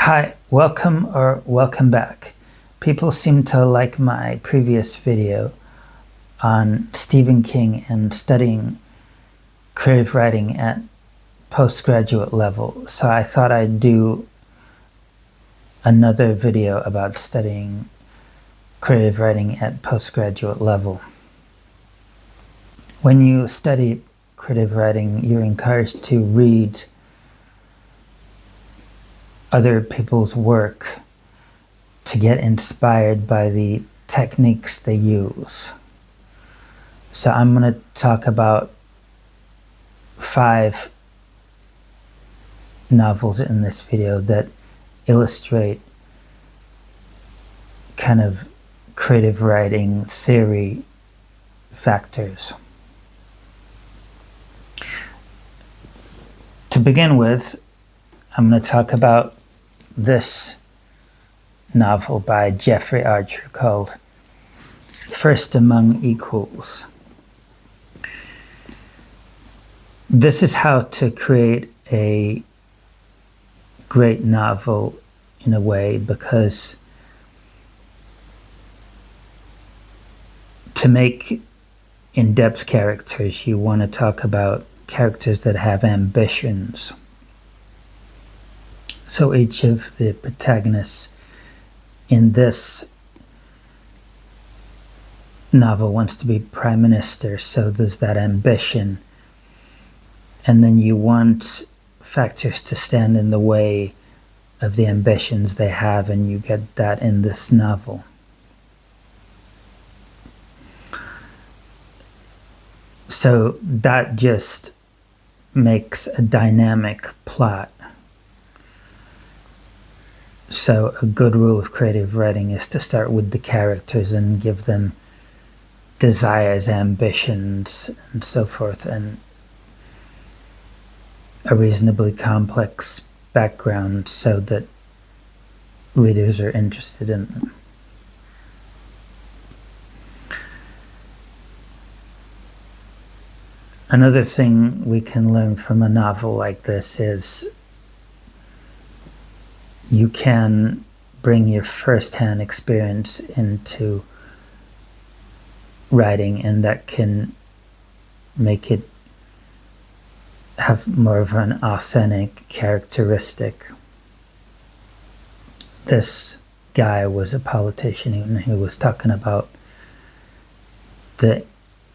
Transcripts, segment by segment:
Hi, welcome back. People seem to like my previous video on Stephen King and studying creative writing at postgraduate level, so I thought I'd do another video about studying creative writing at postgraduate level. When you study creative writing, you're encouraged to read other people's work to get inspired by the techniques they use. So I'm going to talk about 5 novels in this video that illustrate kind of creative writing theory factors. To begin with, I'm going to talk about this novel by Jeffrey Archer called First Among Equals. This is how to create a great novel in a way, because to make in-depth characters, you want to talk about characters that have ambitions. So each of the protagonists in this novel wants to be prime minister, so there's that ambition. And then you want factors to stand in the way of the ambitions they have, and you get that in this novel. So that just makes a dynamic plot. So a good rule of creative writing is to start with the characters and give them desires, ambitions, and so forth, and a reasonably complex background so that readers are interested in them. Another thing we can learn from a novel like this is you can bring your first-hand experience into writing, and that can make it have more of an authentic characteristic. This guy was a politician, and he was talking about the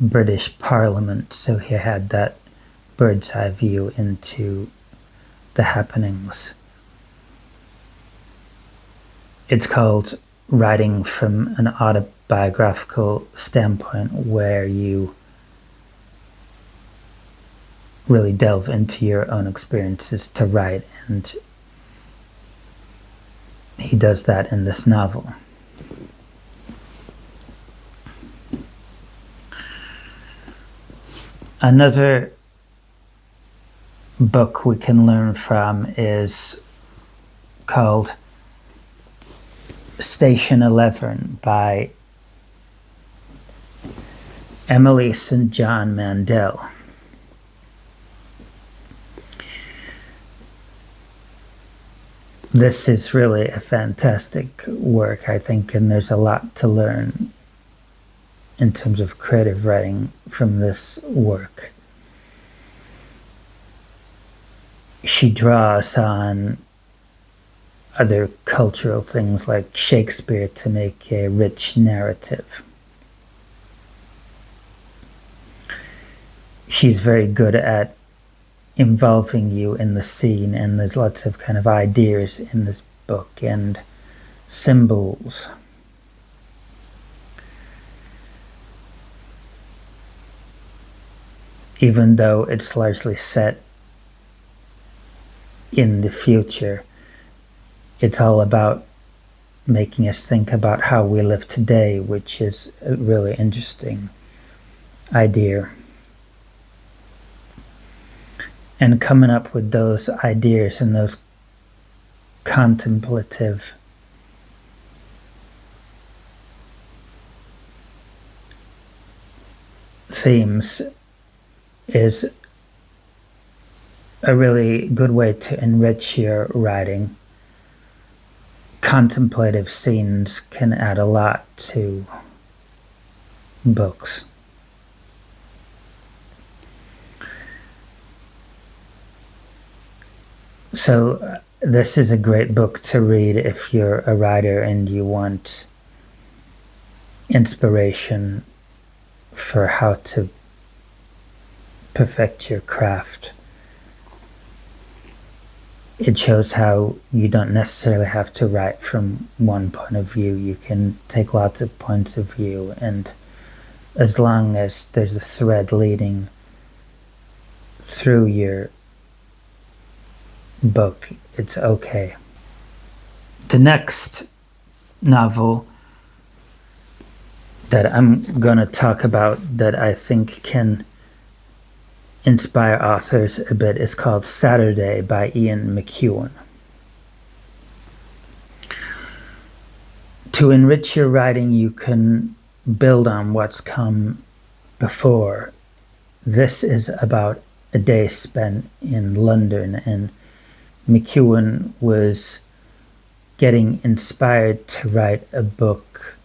British Parliament, so he had that bird's eye view into the happenings. It's called writing from an autobiographical standpoint, where you really delve into your own experiences to write, and he does that in this novel. Another book we can learn from is called Station 11 by Emily St. John Mandel. This is really a fantastic work, I think, and there's a lot to learn in terms of creative writing from this work. She draws on other cultural things like Shakespeare to make a rich narrative. She's very good at involving you in the scene, and there's lots of kind of ideas in this book and symbols. Even though it's largely set in the future, it's all about making us think about how we live today, which is a really interesting idea. And coming up with those ideas and those contemplative themes is a really good way to enrich your writing. contemplative scenes can add a lot to books. So this is a great book to read if you're a writer and you want inspiration for how to perfect your craft. It shows how you don't necessarily have to write from one point of view. You can take lots of points of view, and as long as there's a thread leading through your book, it's okay. The next novel that I'm going to talk about that I think can inspire authors a bit is called Saturday by Ian McEwan. To enrich your writing, you can build on what's come before. This is about a day spent in London, and McEwan was getting inspired to write a book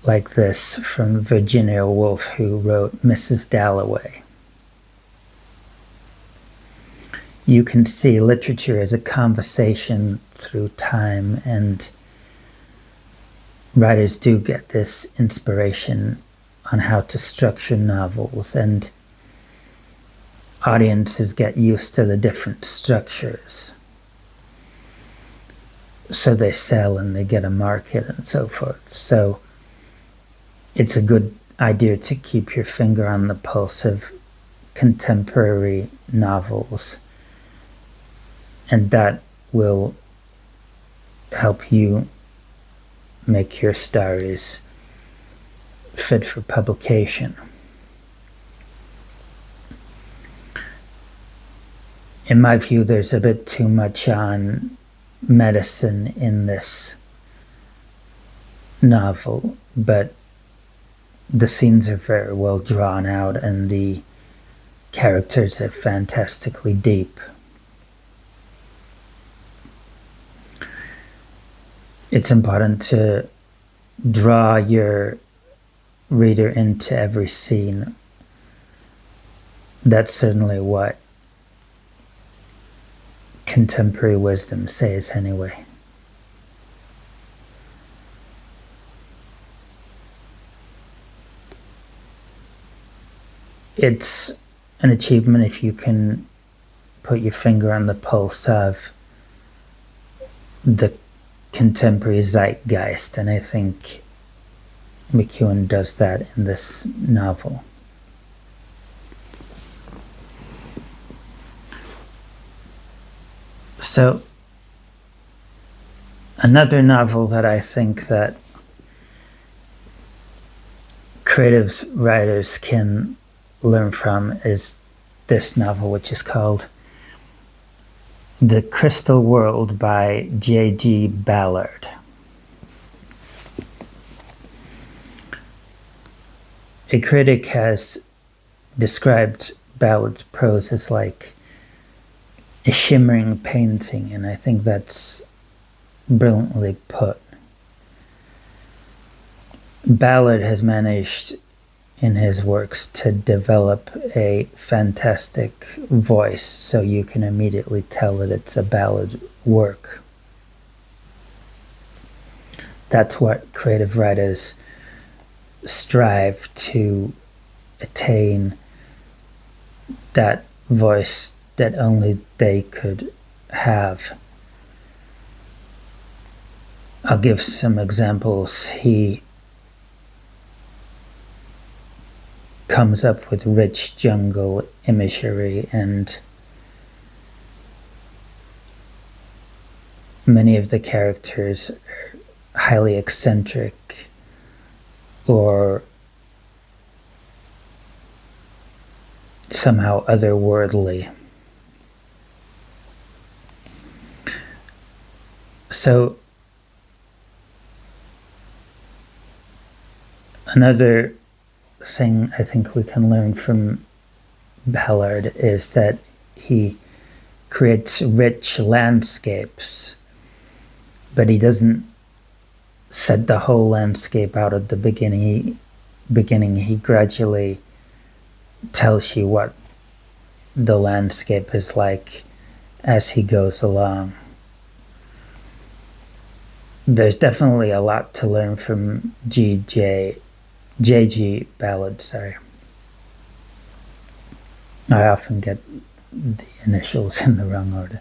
like this from Virginia Woolf, who wrote Mrs. Dalloway. You can see literature as a conversation through time, and writers do get this inspiration on how to structure novels, and audiences get used to the different structures. So they sell and they get a market and so forth. So it's a good idea to keep your finger on the pulse of contemporary novels, and that will help you make your stories fit for publication. In my view, there's a bit too much on medicine in this novel, but the scenes are very well drawn out and the characters are fantastically deep. It's important to draw your reader into every scene. That's certainly what contemporary wisdom says anyway. It's an achievement if you can put your finger on the pulse of the contemporary zeitgeist, and I think McEwan does that in this novel. So another novel that I think that creative writers can learn from is this novel, which is called The Crystal World by J.G. Ballard. A critic has described Ballard's prose as like a shimmering painting, and I think that's brilliantly put. Ballard has managed in his works to develop a fantastic voice, so you can immediately tell that it's a Ballard work. That's what creative writers strive to attain, that voice that only they could have. I'll give some examples. He comes up with rich jungle imagery, and many of the characters are highly eccentric or somehow otherworldly. So another thing I think we can learn from Ballard is that he creates rich landscapes but he doesn't set the whole landscape out at the beginning. He gradually tells you what the landscape is like as he goes along. There's definitely a lot to learn from J.G. Ballard, sorry. I often get the initials in the wrong order.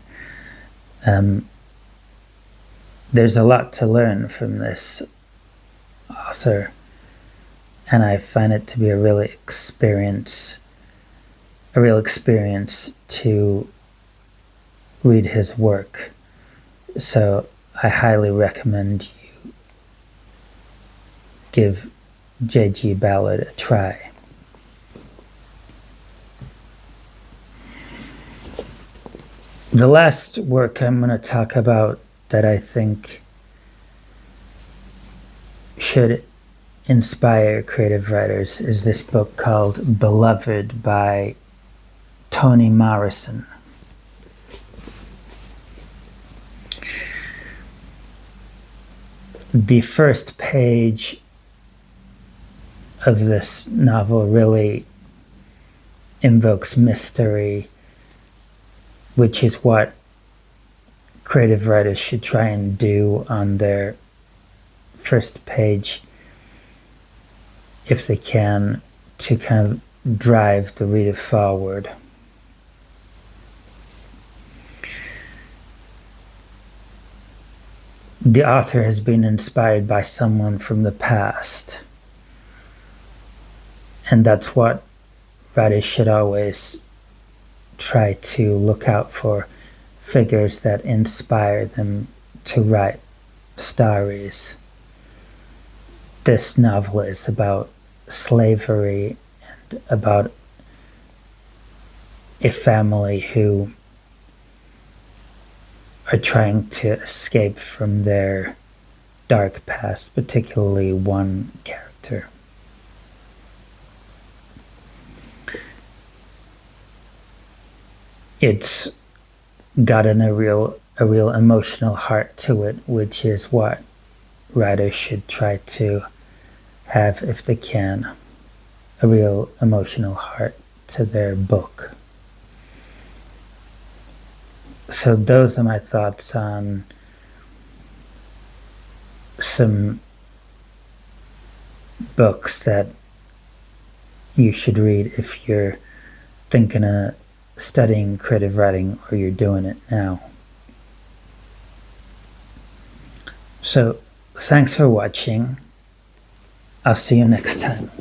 There's a lot to learn from this author, and I find it to be a real experience to read his work. So I highly recommend you give J.G. Ballard a try. The last work I'm going to talk about that I think should inspire creative writers is this book called Beloved by Toni Morrison. The first page of this novel really invokes mystery, which is what creative writers should try and do on their first page if they can, to kind of drive the reader forward. The author has been inspired by someone from the past, and that's what writers should always try to look out for, figures that inspire them to write stories. This novel is about slavery and about a family who are trying to escape from their dark past, particularly one character. It's gotten a real emotional heart to it, which is what writers should try to have if they can. A real emotional heart to their book. So those are my thoughts on some books that you should read if you're thinking of studying creative writing or you're doing it now. So thanks for watching. I'll see you next time.